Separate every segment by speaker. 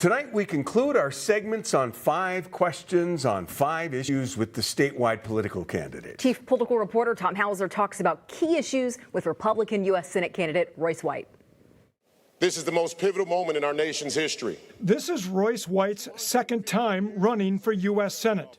Speaker 1: Tonight, we conclude our segments on 5 questions on 5 issues with the statewide political candidate.
Speaker 2: Chief political reporter Tom Hauser talks about key issues with Republican U.S. Senate candidate Royce White.
Speaker 3: This is the most pivotal moment in our nation's history.
Speaker 4: This is Royce White's second time running for U.S. Senate.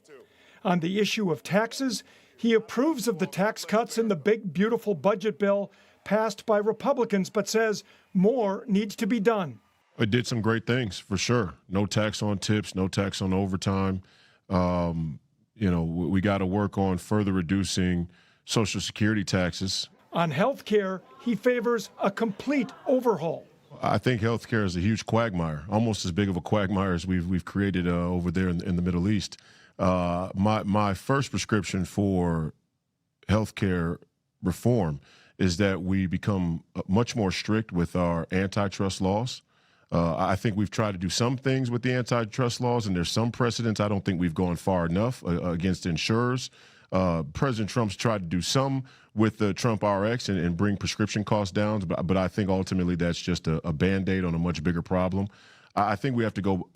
Speaker 4: On the issue of taxes, he approves of the tax cuts in the big, beautiful budget bill passed by Republicans, but says more needs to be done.
Speaker 5: It did some great things, for sure. No tax on tips, no tax on overtime. We got to work on further reducing Social Security taxes.
Speaker 4: On health care, he favors a complete overhaul.
Speaker 5: I think health care is a huge quagmire, almost as big of a quagmire as we've created over there in the Middle East. My first prescription for health care reform is that we become much more strict with our antitrust laws. I think we've tried to do some things with the antitrust laws, and there's some precedents. I don't think we've gone far enough against insurers. President Trump's tried to do some with the Trump RX and bring prescription costs down, but I think ultimately that's just a Band-Aid on a much bigger problem. I think we have to go,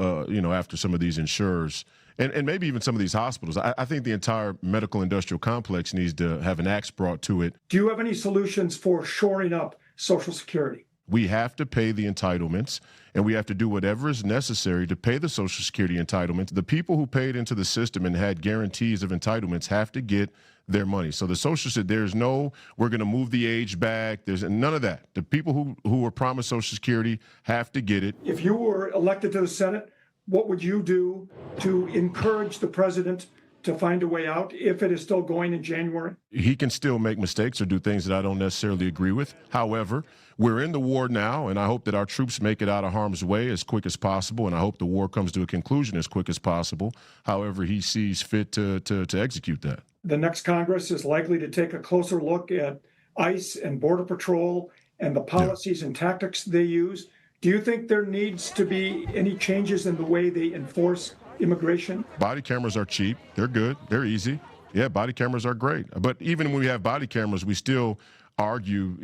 Speaker 5: after some of these insurers and maybe even some of these hospitals. I think the entire medical industrial complex needs to have an axe brought to it.
Speaker 4: Do you have any solutions for shoring up Social Security?
Speaker 5: We have to pay the entitlements, and we have to do whatever is necessary to pay the Social Security entitlements. The people who paid into the system and had guarantees of entitlements have to get their money. So the Social Security, there's no, we're going to move the age back. There's none of that. The people who were promised Social Security have to get it.
Speaker 4: If you were elected to the Senate, what would you do to encourage the president to find a way out if it is still going in January?
Speaker 5: He can still make mistakes or do things that I don't necessarily agree with. However, we're in the war now, and I hope that our troops make it out of harm's way as quick as possible, and I hope the war comes to a conclusion as quick as possible. However, he sees fit to execute that.
Speaker 4: The next Congress is likely to take a closer look at ICE and Border Patrol and the policies and tactics they use. Do you think there needs to be any changes in the way they enforce immigration?
Speaker 5: Body cameras are cheap. They're good. They're easy. Yeah, body cameras are great. But even when we have body cameras, we still argue,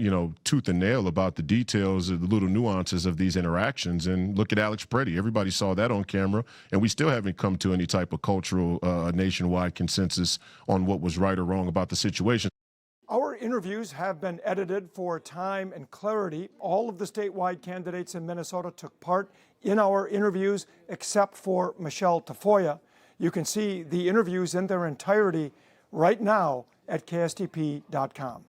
Speaker 5: tooth and nail about the details of the little nuances of these interactions. And look at Alex Preddy. Everybody saw that on camera, and we still haven't come to any type of cultural nationwide consensus on what was right or wrong about the situation.
Speaker 4: Our interviews have been edited for time and clarity. All of the statewide candidates in Minnesota took part in our interviews except for Michelle Tafoya. You can see the interviews in their entirety right now at KSTP.com.